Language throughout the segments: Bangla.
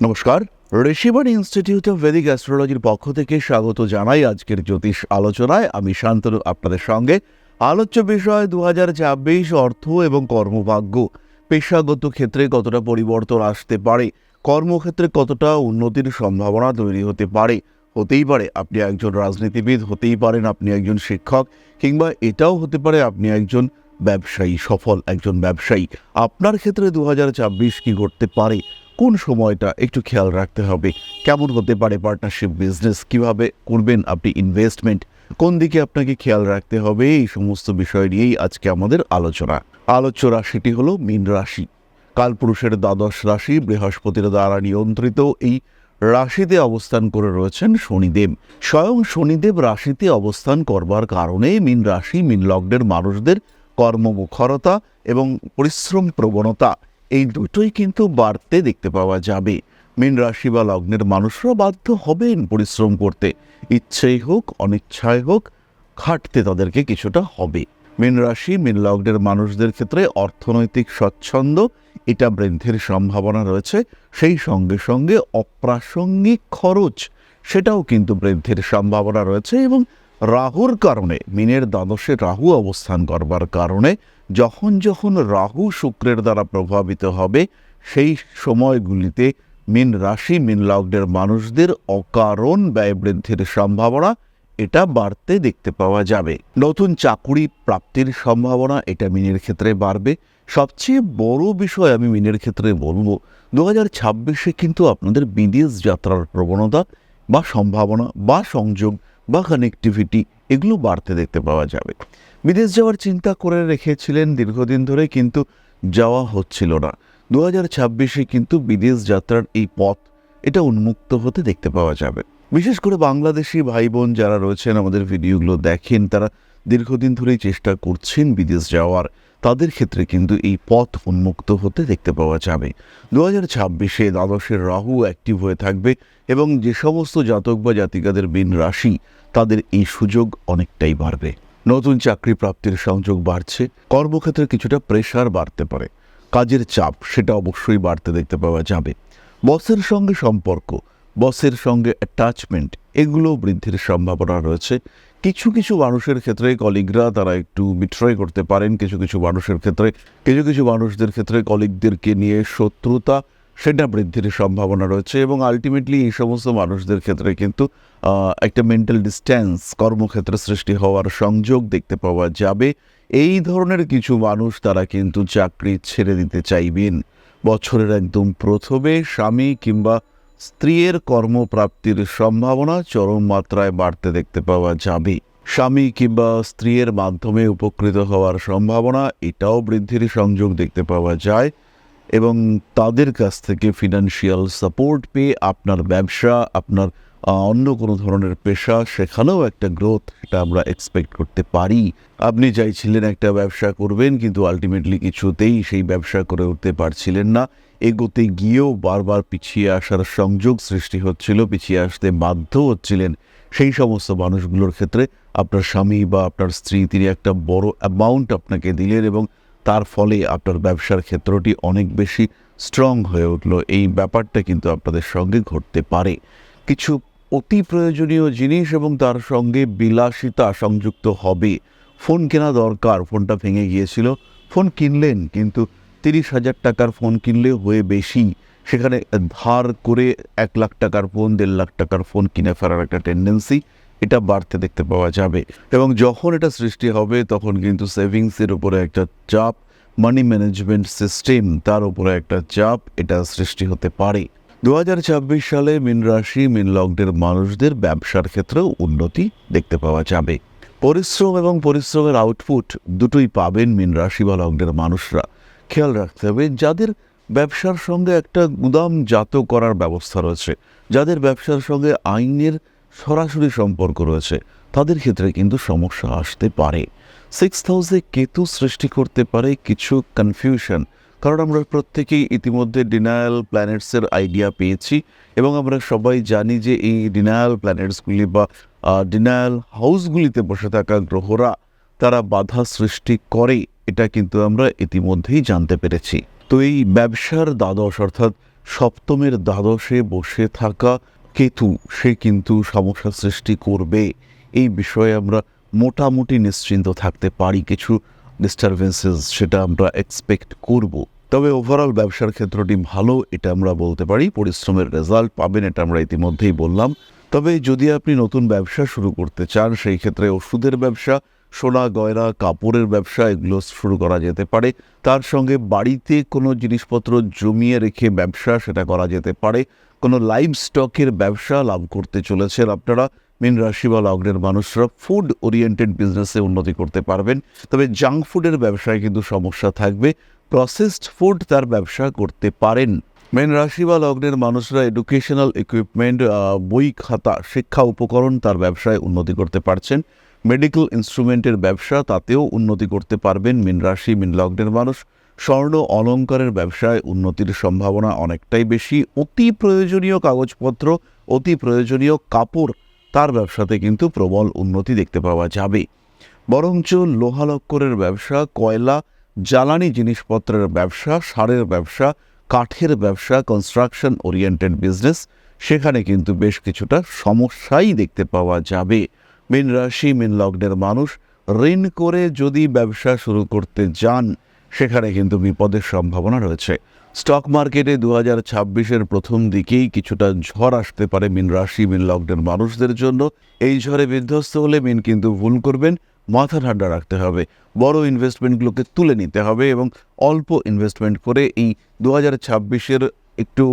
নমস্কার, ঋষিবাণী ইনস্টিটিউট অফ ভেদিক অ্যাস্ট্রোলজির পক্ষ থেকে স্বাগত জানাই আজকের জ্যোতিষ আলোচনায়। আমি শান্তনু আপনাদের সঙ্গে। আলোচ্য বিষয় 2026 অর্থ এবং কর্মভাগ্য। পেশাগত ক্ষেত্রে কতটা পরিবর্তন আসতে পারে, কর্মক্ষেত্রে কতটা উন্নতির সম্ভাবনা তৈরি হতে পারে। হতেই পারে আপনি একজন রাজনীতিবিদ, হতেই পারেন আপনি একজন শিক্ষক, কিংবা এটাও হতে পারে আপনি একজন ব্যবসায়ী, সফল একজন ব্যবসায়ী। আপনার ক্ষেত্রে 2026 কি ঘটতে পারে, কোন সময়টা একটু খেয়াল রাখতে হবে, কেমন হতে পারে পার্টনারশিপ বিজনেস, কিভাবে করবেন আপনি ইনভেস্টমেন্ট, কোন দিকে আপনাকে খেয়াল রাখতে হবে, এই সমস্ত বিষয় নিয়েই আজকে আমাদের আলোচনা। আলোচ্য রাশিটি হলো মীন রাশি। কালপুরুষের দ্বাদশ রাশি, বৃহস্পতির দ্বারা নিয়ন্ত্রিত এই রাশিতে অবস্থান করে রয়েছেন শনিদেব। স্বয়ং শনিদেব রাশিতে অবস্থান করবার কারণে মীন রাশি, মীন লগ্নের মানুষদের কর্মমুখরতা এবং পরিশ্রম প্রবণতা এই দুটোই কিন্তু বাড়তে দেখতে পাওয়া যাবে। মীন রাশি বা লগ্নের মানুষরা বাধ্য হবেন পরিশ্রম করতে, ইচ্ছেই হোক অনিচ্ছাই হোক, খাটতে তাদেরকে কিছুটা হবে। মীন রাশি, মীন লগ্নের মানুষদের ক্ষেত্রে অর্থনৈতিক স্বচ্ছন্দ এটা বৃদ্ধির সম্ভাবনা রয়েছে। সেই সঙ্গে সঙ্গে অপ্রাসঙ্গিক খরচ সেটাও কিন্তু বৃদ্ধির সম্ভাবনা রয়েছে। এবং রাহুর কারণে, মীনের দ্বাদশে রাহু অবস্থান করবার কারণে যখন যখন রাহু শুক্রের দ্বারা প্রভাবিত হবে, সেই সময়গুলিতে মীন রাশি, মীন লগ্নের মানুষদের অকারণ ব্যয় বৃদ্ধির সম্ভাবনা এটা বাড়তে দেখতে পাওয়া যাবে। নতুন চাকুরি প্রাপ্তির সম্ভাবনা এটা মীনের ক্ষেত্রে বাড়বে। সবচেয়ে বড় বিষয় আমি মীনের ক্ষেত্রে বলবো, 2026-এ কিন্তু আপনাদের বিদেশ যাত্রার প্রবণতা বা সম্ভাবনা বা সংযোগ বা কানেক্টিভিটি এগুলো বাড়তে দেখতে পাওয়া যাবে। বিদেশ যাওয়ার চিন্তা করে রেখেছিলেন দীর্ঘদিন ধরে, কিন্তু যাওয়া হচ্ছিল না। 2026-এ কিন্তু বিদেশ যাত্রার এই পথ এটা উন্মুক্ত হতে দেখতে পাওয়া যাবে। বিশেষ করে বাংলাদেশি ভাই বোন যারা রয়েছেন, আমাদের ভিডিওগুলো দেখেন, তারা দীর্ঘদিন ধরেই চেষ্টা করছেন বিদেশ যাওয়ার, তাদের ক্ষেত্রে কিন্তু এই পথ উন্মুক্ত হতে দেখতে পাওয়া যাবে। 2026-এ দ্বাদশের রাহু অ্যাক্টিভ হয়ে থাকবে এবং যে সমস্ত জাতক বা জাতিকাদের মীন রাশি, তাদের এই সুযোগ অনেকটাই বাড়বে। নতুন চাকরি প্রাপ্তির সংযোগ বাড়ছে। কর্মক্ষেত্রে কিছুটা প্রেশার বাড়তে পারে, কাজের চাপ সেটা অবশ্যই বাড়তে দেখতে পাওয়া যাবে। বসের সঙ্গে সম্পর্ক, বসের সঙ্গে অ্যাটাচমেন্ট এগুলো বৃদ্ধির সম্ভাবনা রয়েছে। কিছু কিছু মানুষের ক্ষেত্রে কলিগরা তারা একটু বিট্রয় করতে পারেন। কিছু কিছু মানুষদের ক্ষেত্রে কলিগদেরকে নিয়ে শত্রুতা সেটা বৃদ্ধির সম্ভাবনা রয়েছে। এবং আলটিমেটলি এই সমস্ত মানুষদের ক্ষেত্রে কিন্তু একটা মেন্টাল ডিস্ট্যান্স কর্মক্ষেত্রে সৃষ্টি হওয়ার সংযোগ দেখতে পাওয়া যাবে। এই ধরনের কিছু মানুষ তারা কিন্তু চাকরি ছেড়ে দিতে চাইবেন। বছরের একদম প্রথমে স্বামী কিংবা স্ত্রীর কর্মপ্রাপ্তির সম্ভাবনা চরম মাত্রায় বাড়তে দেখতে পাওয়া যাবে। স্বামী কিংবা স্ত্রীর মাধ্যমে উপকৃত হওয়ার সম্ভাবনা এটাও বৃদ্ধির সংযোগ দেখতে পাওয়া যায়। এবং তাদের কাছ থেকে ফিনান্সিয়াল সাপোর্ট পেয়ে আপনার ব্যবসা, আপনার অন্য কোনো ধরনের পেশা, সেখানেও একটা গ্রোথ এটা আমরা এক্সপেক্ট করতে পারি। আপনি চাইছিলেন একটা ব্যবসা করবেন, কিন্তু আলটিমেটলি কিছুতেই সেই ব্যবসা করে উঠতে পারছিলেন না। এগোতে গিয়েও বারবার পিছিয়ে আসার সংযোগ সৃষ্টি হচ্ছিল, পিছিয়ে আসতে বাধ্য হচ্ছিলেন। সেই সমস্ত মানুষগুলোর ক্ষেত্রে আপনার স্বামী বা আপনার স্ত্রী তিনি একটা বড় অ্যামাউন্ট আপনাকে দিলেন এবং তার ফলে আপনার ব্যবসার ক্ষেত্রটি অনেক বেশি স্ট্রং হয়ে উঠল। এই ব্যাপারটা কিন্তু আপনাদের সঙ্গে ঘটতে পারে। কিছু অতি প্রয়োজনীয় জিনিস এবং তার সঙ্গে বিলাসিতা সংযুক্ত হবে। ফোন কেনা দরকার, ফোনটা ভেঙে গিয়েছিল, ফোন কিনলেন, কিন্তু 30,000 টাকার ফোন কিনলে হয়ে বেশি, সেখানে ধার করে 1 লাখ টাকার ফোন, 1.5 লাখ টাকার ফোন কিনে ফেলার একটা টেন্ডেন্সি এটা বাড়তে দেখতে পাওয়া যাবে। এবং যখন এটা সৃষ্টি হবে তখন কিন্তু সেভিংসের উপরে একটা চাপ, মানি ম্যানেজমেন্ট সিস্টেম তার উপরে একটা চাপ এটা সৃষ্টি হতে পারে। 2026 সালে মীন রাশি, মীন লগ্নের মানুষদের ব্যবসার ক্ষেত্রেও উন্নতি দেখতে পাওয়া যাবে। পরিশ্রম এবং পরিশ্রমের আউটপুট দুটোই পাবেন মীন রাশি বা লগ্নের মানুষরা। খেয়াল রাখতে হবে, যাদের ব্যবসার সঙ্গে একটা গুদামজাত করার ব্যবস্থা রয়েছে, যাদের ব্যবসার সঙ্গে আইনের সরাসরি সম্পর্ক রয়েছে, তাদের ক্ষেত্রে কিন্তু সমস্যা আসতে পারে। 6th হাউসে কেতু সৃষ্টি করতে পারে কিছু কনফিউশন, কারণ আমরা প্রত্যেকেই ইতিমধ্যে ডিনায়াল প্ল্যানেটসের আইডিয়া পেয়েছি এবং আমরা সবাই জানি যে এই ডিনায়াল প্ল্যানেটসগুলি বা ডিনায়াল হাউসগুলিতে বসে থাকা গ্রহরা তারা বাধা সৃষ্টি করে, এটা কিন্তু আমরা ইতিমধ্যেই জানতে পেরেছি। তো এই ব্যবসার দ্বাদশ অর্থাৎ সপ্তমের দ্বাদশে বসে থাকা কেতু সে কিন্তু সমস্যা সৃষ্টি করবে। এই বিষয়ে আমরা মোটামুটি নিশ্চিন্ত থাকতে পারি, কিছু ডিস্টারবেন্সেস সেটা আমরা এক্সপেক্ট করব। তবে ওভারঅল ব্যবসার ক্ষেত্রটি ভালো, এটা আমরা বলতে পারি। পরিশ্রমের রেজাল্ট পাবেন, এটা আমরা ইতিমধ্যেই বললাম। তবে যদি আপনি নতুন ব্যবসা শুরু করতে চান, সেই ক্ষেত্রে ওষুধের ব্যবসা, সোনা গয়না, কাপড়ের ব্যবসা এগুলো শুরু করা যেতে পারে। তার সঙ্গে বাড়িতে কোনো জিনিসপত্র জমিয়ে রেখে ব্যবসা, সেটা করা যেতে পারে। কোনো লাইভ স্টকের ব্যবসা লাভ করতে চলেছেন আপনারা। মীন রাশি বা লগ্নের মানুষরা ফুড ওরিয়েন্টেড বিজনেসে উন্নতি করতে পারবেন। তবে জাঙ্ক ফুডের ব্যবসায় কিন্তু সমস্যা থাকবে। প্রসেসড ফুড তার ব্যবসা করতে পারেন। মীন রাশি বা লগ্নের মানুষরা এডুকেশনাল ইকুইপমেন্ট, বই খাতা, শিক্ষা উপকরণ তার ব্যবসায় উন্নতি করতে পারছেন। মেডিকেল ইনস্ট্রুমেন্টের ব্যবসা, তাতেও উন্নতি করতে পারবেন মীন রাশি মীন লগ্নের মানুষ। স্বর্ণ অলংকারের ব্যবসায় উন্নতির সম্ভাবনা অনেকটাই বেশি। অতি প্রয়োজনীয় কাগজপত্র, অতি প্রয়োজনীয় কাপড় তার ব্যবসাতে কিন্তু প্রবল উন্নতি দেখতে পাওয়া যাবে। বরঞ্চ লোহালক্করের ব্যবসা, কয়লা, জ্বালানি জিনিসপত্রের ব্যবসা, সারের ব্যবসা, কাঠের ব্যবসা, কনস্ট্রাকশন ওরিয়েন্টেড বিজনেস, সেখানে কিন্তু বেশ কিছুটা সমস্যাই দেখতে পাওয়া যাবে। মীন রাশি মীন লগ্নের মানুষ ঋণ করে যদি ব্যবসা শুরু করতে যান, সেখানে কিন্তু বিপদের সম্ভাবনা রয়েছে। স্টক মার্কেটে 2026-এর প্রথম দিকেই কিছুটা ঝড় আসতে পারে মীন রাশি মীন লগ্নের মানুষদের জন্য। এই ঝড়ে বিধ্বস্ত হলে মীন কিন্তু ভুল করবেন। মাথা ঠান্ডা রাখতে হবে, বড় ইনভেস্টমেন্টগুলোকে তুলে নিতে হবে এবং অল্প ইনভেস্টমেন্ট করে এই 2026-এর একটু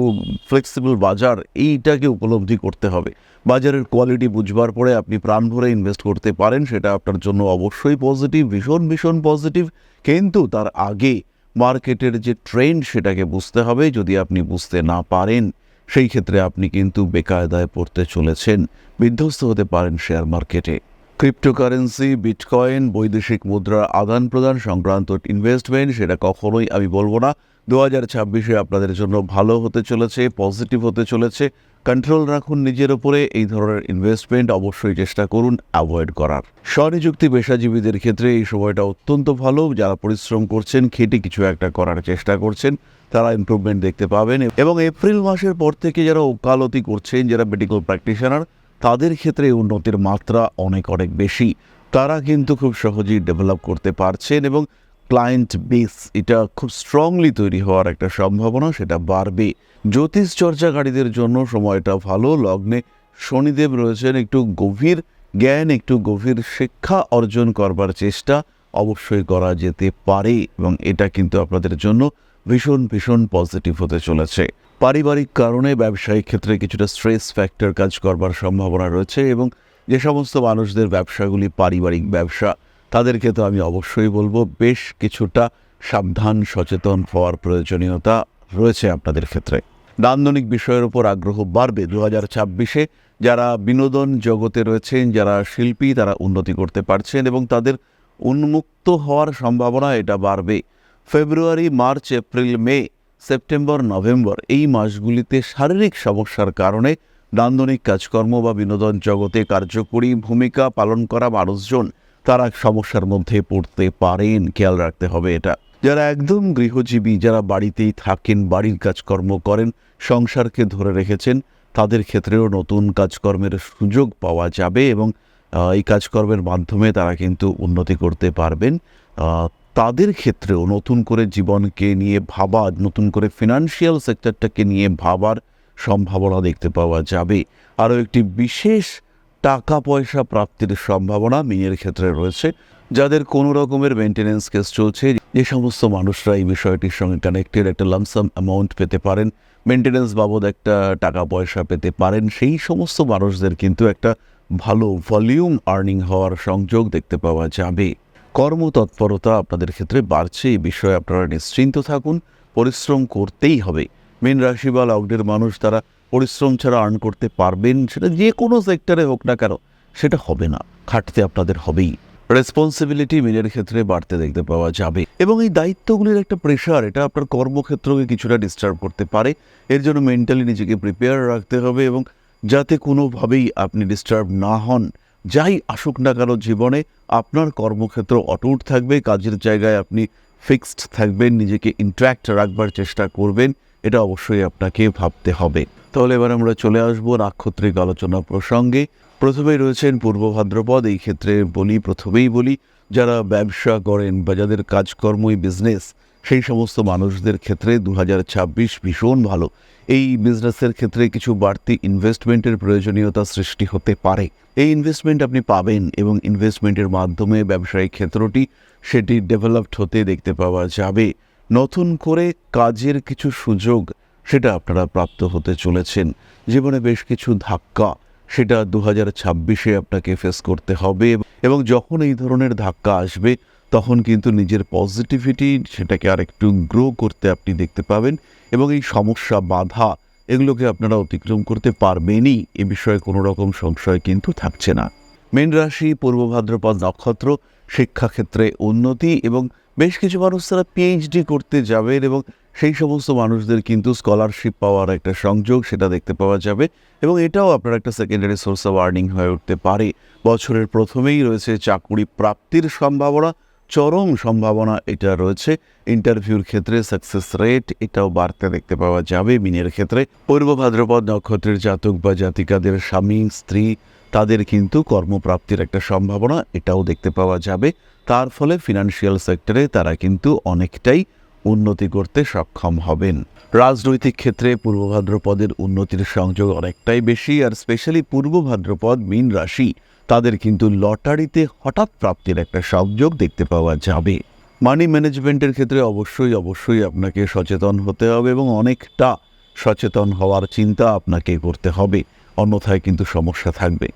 ফ্লেক্সিবল বাজার, এইটাকে উপলব্ধি করতে হবে। বাজারের কোয়ালিটি বুঝবার পরে আপনি প্রাণ ভরে ইনভেস্ট করতে পারেন, সেটা আপনার জন্য অবশ্যই পজিটিভ, ভীষণ ভীষণ পজিটিভ। কিন্তু তার আগে মার্কেটের যে ট্রেন্ড, সেটাকে বুঝতে হবে। যদি আপনি বুঝতে না পারেন, সেই ক্ষেত্রে আপনি কিন্তু বেকায়দায় পড়তে চলেছেন, বিধ্বস্ত হতে পারেন শেয়ার মার্কেটে। ক্রিপ্টোকারেন্সি, বিটকয়েন, বৈদেশিক মুদ্রার আদান প্রদান সংক্রান্ত ইনভেস্টমেন্ট, সেটা কখনোই আমি বলবো না 2026-এ আপনাদের জন্য ভালো হতে চলেছে, পজিটিভ হতে চলেছে। কন্ট্রোল রাখুন নিজের উপরে। এই ধরনের ইনভেস্টমেন্ট অবশ্যই চেষ্টা করুন অ্যাভয়েড করার। স্বনিযুক্তি পেশাজীবীদের ক্ষেত্রে এই সময়টা অত্যন্ত ভালো। যারা পরিশ্রম করছেন, খেটে কিছু একটা করার চেষ্টা করছেন, তারা ইমপ্রুভমেন্ট দেখতে পাবেন। এবং এপ্রিল মাসের পর থেকে যারা ওকালতি করছেন, যারা মেডিকেল প্র্যাকটিশনার, তাদের ক্ষেত্রে উন্নতির মাত্রা অনেক অনেক বেশি। তারা কিন্তু খুব সহজেই ডেভেলপ করতে পারছেন এবং ক্লায়েন্ট বেস এটা খুব স্ট্রংলি তৈরি হওয়ার একটা সম্ভাবনা, সেটা বাড়বে। জ্যোতিষ চর্চাকারীদের জন্য সময়টা ভালো। লগ্নে শনিদেব রয়েছেন, একটু গভীর জ্ঞান, একটু গভীর শিক্ষা অর্জন করবার চেষ্টা অবশ্যই করা যেতে পারে এবং এটা কিন্তু আপনাদের জন্য ভীষণ ভীষণ পজিটিভ হতে চলেছে। পারিবারিক কারণে ব্যবসায়িক ক্ষেত্রে কিছুটা স্ট্রেস ফ্যাক্টর কাজ করবার সম্ভাবনা রয়েছে এবং যে সমস্ত মানুষদের ব্যবসাগুলি পারিবারিক ব্যবসা, তাদেরকে তো আমি অবশ্যই বলবো বেশ কিছুটা সাবধান সচেতন হওয়ার প্রয়োজনীয়তা রয়েছে আপনাদের ক্ষেত্রে। নান্দনিক বিষয়ের উপর আগ্রহ বাড়বে 2026-এ। যারা বিনোদন জগতে রয়েছেন, যারা শিল্পী, তারা উন্নতি করতে পারছেন এবং তাদের উন্মুক্ত হওয়ার সম্ভাবনা এটা বাড়বে। ফেব্রুয়ারি, মার্চ, এপ্রিল, মে, সেপ্টেম্বর, নভেম্বর এই মাসগুলিতে শারীরিক সমস্যার কারণে নান্দনিক কাজকর্ম বা বিনোদন জগতে কার্যকরী ভূমিকা পালন করা মানুষজন তারা সমস্যার মধ্যে পড়তে পারেন, খেয়াল রাখতে হবে এটা। যারা একদম গৃহজীবী, যারা বাড়িতেই থাকেন, বাড়ির কাজকর্ম করেন, সংসারকে ধরে রেখেছেন, তাদের ক্ষেত্রেও নতুন কাজকর্মের সুযোগ পাওয়া যাবে এবং এই কাজকর্মের মাধ্যমে তারা কিন্তু উন্নতি করতে পারবেন। তাদের ক্ষেত্রেও নতুন করে জীবনকে নিয়ে ভাবা, নতুন করে ফিনান্সিয়াল সেক্টরটাকে নিয়ে ভাবার সম্ভাবনা দেখতে পাওয়া যাবে। আরও একটি বিশেষ টাকা পয়সা প্রাপ্তির সম্ভাবনা মিনের ক্ষেত্রে রয়েছে। যাদের কোনো রকমের মেনটেন্যান্স কেস চলছে, যে সমস্ত মানুষরা এই বিষয়টির সঙ্গে কানেক্টেড, একটা লামসাম অ্যামাউন্ট পেতে পারেন, মেনটেন্যান্স বাবদ একটা টাকা পয়সা পেতে পারেন, সেই সমস্ত মানুষদের কিন্তু একটা ভালো ভলিউম আর্নিং হওয়ার সংযোগ দেখতে পাওয়া যাবে। কর্মতৎপরতা আপনাদের ক্ষেত্রে বাড়ছে, এই বিষয়ে আপনারা নিশ্চিন্ত থাকুন। পরিশ্রম করতেই হবে। মীন রাশি বা লগ্নের মানুষ তারা পরিশ্রম ছাড়া আর্ন করতে পারবেন, সেটা যে কোনো সেক্টরে হোক না কেন, সেটা হবে না, খাটতে আপনাদের হবেই। রেসপন্সিবিলিটি মীনের ক্ষেত্রে বাড়তে দেখতে পাওয়া যাবে এবং এই দায়িত্বগুলির একটা প্রেশার, এটা আপনার কর্মক্ষেত্রকে কিছুটা ডিস্টার্ব করতে পারে। এর জন্য মেন্টালি নিজেকে প্রিপেয়ার রাখতে হবে এবং যাতে কোনোভাবেই আপনি ডিস্টার্ব না হন। যাই আসুক না কেন জীবনে, আপনার কর্মক্ষেত্র অটুট থাকবে, কাজের জায়গায় আপনি ফিক্সড থাকবেন, নিজেকে ইন্ট্যাক্ট রাখবার চেষ্টা করবেন, এটা অবশ্যই আপনাকে ভাবতে হবে। তাহলে এবার আমরা চলে আসবো নাক্ষত্রিক আলোচনা প্রসঙ্গে। প্রথমেই রয়েছেন পূর্ব ভাদ্রপদ। এই ক্ষেত্রে প্রথমেই বলি, যারা ব্যবসা করেন বা যাদের কাজকর্মই বিজনেস, সেই সমস্ত মানুষদের ক্ষেত্রে 2026 ভীষণ ভালো। এই বিজনেসের ক্ষেত্রে কিছু বাড়তি ইনভেস্টমেন্টের প্রয়োজনীয়তা সৃষ্টি হতে পারে। এই ইনভেস্টমেন্ট আপনি পাবেন এবং ইনভেস্টমেন্টের মাধ্যমে ব্যবসায়িক ক্ষেত্রটি সেটি ডেভেলপড হতে দেখতে পাওয়া যাবে। নতুন করে কাজের কিছু সুযোগ সেটা আপনারা প্রাপ্ত হতে চলেছেন। জীবনে বেশ কিছু ধাক্কা সেটা 2026-এ আপনাকে ফেস করতে হবে এবং যখন এই ধরনের ধাক্কা আসবে তখন কিন্তু নিজের পজিটিভিটি সেটাকে আরেকটু গ্রো করতে আপনি দেখতে পাবেন এবং এই সমস্যা, বাধা এগুলোকে আপনারা অতিক্রম করতে পারবেনই, এ বিষয়ে কোনো রকম সংশয় কিন্তু থাকছে না। মীন রাশি, পূর্ব ভাদ্রপদ নক্ষত্র, শিক্ষাক্ষেত্রে উন্নতি এবং বেশ কিছু মানুষ তারা পিএইচডি করতে যাবেন এবং সেই সমস্ত মানুষদের কিন্তু স্কলারশিপ পাওয়ার একটা সংযোগ সেটা দেখতে পাওয়া যাবে এবং এটাও আপনার একটা সেকেন্ডারি সোর্স অফ আর্নিং হয়ে উঠতে পারে। বছরের প্রথমেই রয়েছে চাকুরি প্রাপ্তির সম্ভাবনা, চরম সম্ভাবনা এটা রয়েছে। ইন্টারভিউর ক্ষেত্রে সাকসেস রেট এটাও বাড়তে দেখতে পাওয়া যাবে মীনের ক্ষেত্রে। পূর্ব ভাদ্রপদ নক্ষত্রের জাতক বা জাতিকাদের স্বামী, স্ত্রী তাদের কিন্তু কর্মপ্রাপ্তির একটা সম্ভাবনা এটাও দেখতে পাওয়া যাবে। তার ফলে ফিনান্সিয়াল সেক্টরে তারা কিন্তু অনেকটাই উন্নতি করতে সক্ষম হবেন। রাজনৈতিক ক্ষেত্রে পূর্ব ভাদ্রপদের উন্নতির সংযোগ অনেকটাই বেশি, আর স্পেশালি পূর্ব ভাদ্রপদ মীন রাশি তাদের কিন্তু লটারিতে হঠাৎ প্রাপ্তির একটা সংযোগ দেখতে পাওয়া যাবে। মানি ম্যানেজমেন্টের ক্ষেত্রে অবশ্যই আপনাকে সচেতন হতে হবে এবং অনেকটা সচেতন হওয়ার চিন্তা আপনাকে করতে হবে, অন্যথায় কিন্তু সমস্যা থাকবে।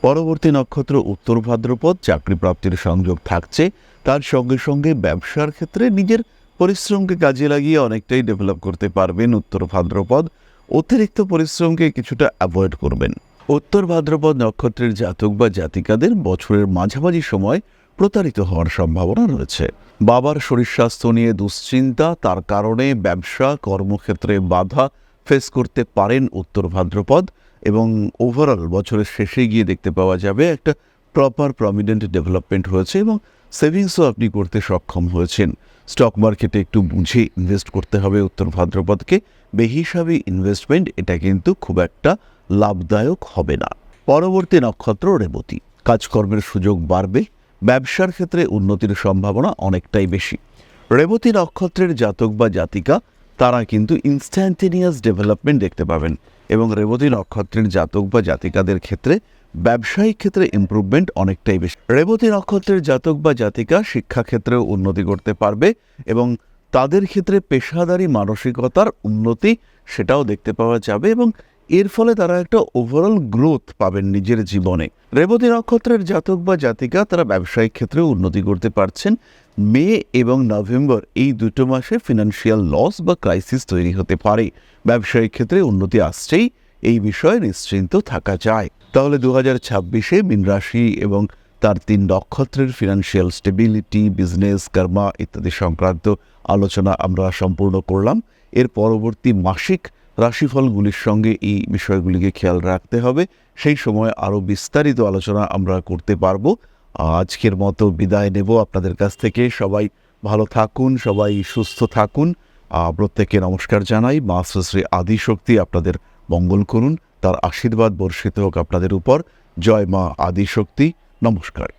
পরবর্তী নক্ষত্র উত্তর ভাদ্রপদ, চাকরি প্রাপ্তির সংযোগ থাকছে। তার সঙ্গে সঙ্গে ব্যবসার ক্ষেত্রে নিজের পরিশ্রমকে কাজে লাগিয়ে অনেকটাই ডেভেলপ করতে পারবেন উত্তর ভাদ্রপদ। অতিরিক্ত পরিশ্রমকে কিছুটা অ্যাভয়েড করবেন। উত্তর ভাদ্রপদ নক্ষত্রের জাতক বা জাতিকাদের বছরের মাঝামাঝি সময় প্রতারিত হওয়ার সম্ভাবনা রয়েছে। বাবার শরীর স্বাস্থ্য নিয়ে দুশ্চিন্তা, তার কারণে ব্যবসা কর্মক্ষেত্রে বাধা ফেস করতে পারেন উত্তর ভাদ্রপদ এবং ওভারঅল বছরের শেষে গিয়ে দেখতে পাওয়া যাবে একটা প্রপার প্রমিডেন্ট ডেভেলপমেন্ট হয়েছে এবং সেভিংসও আপনি করতে সক্ষম হয়েছেন। স্টক মার্কেটে একটু বুঝে ইনভেস্ট করতে হবে উত্তর ভাদ্রপদকে। বেহিসাবি ইনভেস্টমেন্ট এটা কিন্তু খুব একটা লাভদায়ক হবে না। পরবর্তী নক্ষত্র রেবতী, কাজকর্মের সুযোগ বাড়বে, ব্যবসার ক্ষেত্রে উন্নতির সম্ভাবনা অনেকটাই বেশি। রেবতী নক্ষত্রের জাতক বা জাতিকা তারা কিন্তু ইনস্ট্যান্টেনিয়াস ডেভেলপমেন্ট দেখতে পাবেন এবং রেবতী নক্ষত্রের জাতক বা জাতিকাদের ক্ষেত্রে ব্যবসায়িক ক্ষেত্রে ইমপ্রুভমেন্ট অনেকটাই বেশি। রেবতী নক্ষত্রের জাতক বা জাতিকা শিক্ষাক্ষেত্রেও উন্নতি করতে পারবে এবং তাদের ক্ষেত্রে পেশাদারি মানসিকতার উন্নতি সেটাও দেখতে পাওয়া যাবে এবং এর ফলে তারা একটা ওভারঅল গ্রোথ পাবেন নিজের জীবনে। রেবতী নক্ষত্রের জাতক বা জাতিকা তারা ব্যবসায়িক ক্ষেত্রে উন্নতি করতে পারছেন। মে এবং নভেম্বর এই দুটো মাসে ফিনান্সিয়াল লস বা ক্রাইসিস তৈরি হতে পারে। ব্যবসায়িক ক্ষেত্রে উন্নতি আসছেই, এই বিষয়ে নিশ্চিন্ত থাকা যায়। তাহলে 2026-এ মীন রাশি এবং তার 3 নক্ষত্রের ফিনান্সিয়াল স্টেবিলিটি, বিজনেস, কর্মা ইত্যাদি সংক্রান্ত আলোচনা আমরা সম্পূর্ণ করলাম। এর পরবর্তী মাসিক রাশিফলগুলির সঙ্গে এই বিষয়গুলিকে খেয়াল রাখতে হবে, সেই সময় আরও বিস্তারিত আলোচনা আমরা করতে পারবো। আজকের মতো বিদায় নেব আপনাদের কাছ থেকে। সবাই ভালো থাকুন, সবাই সুস্থ থাকুন। প্রত্যেককে নমস্কার জানাই। মা শ্রী আদিশক্তি আপনাদের মঙ্গল করুন, তার আশীর্বাদ বর্ষিত হোক আপনাদের উপর। জয় মা আদিশক্তি। নমস্কার।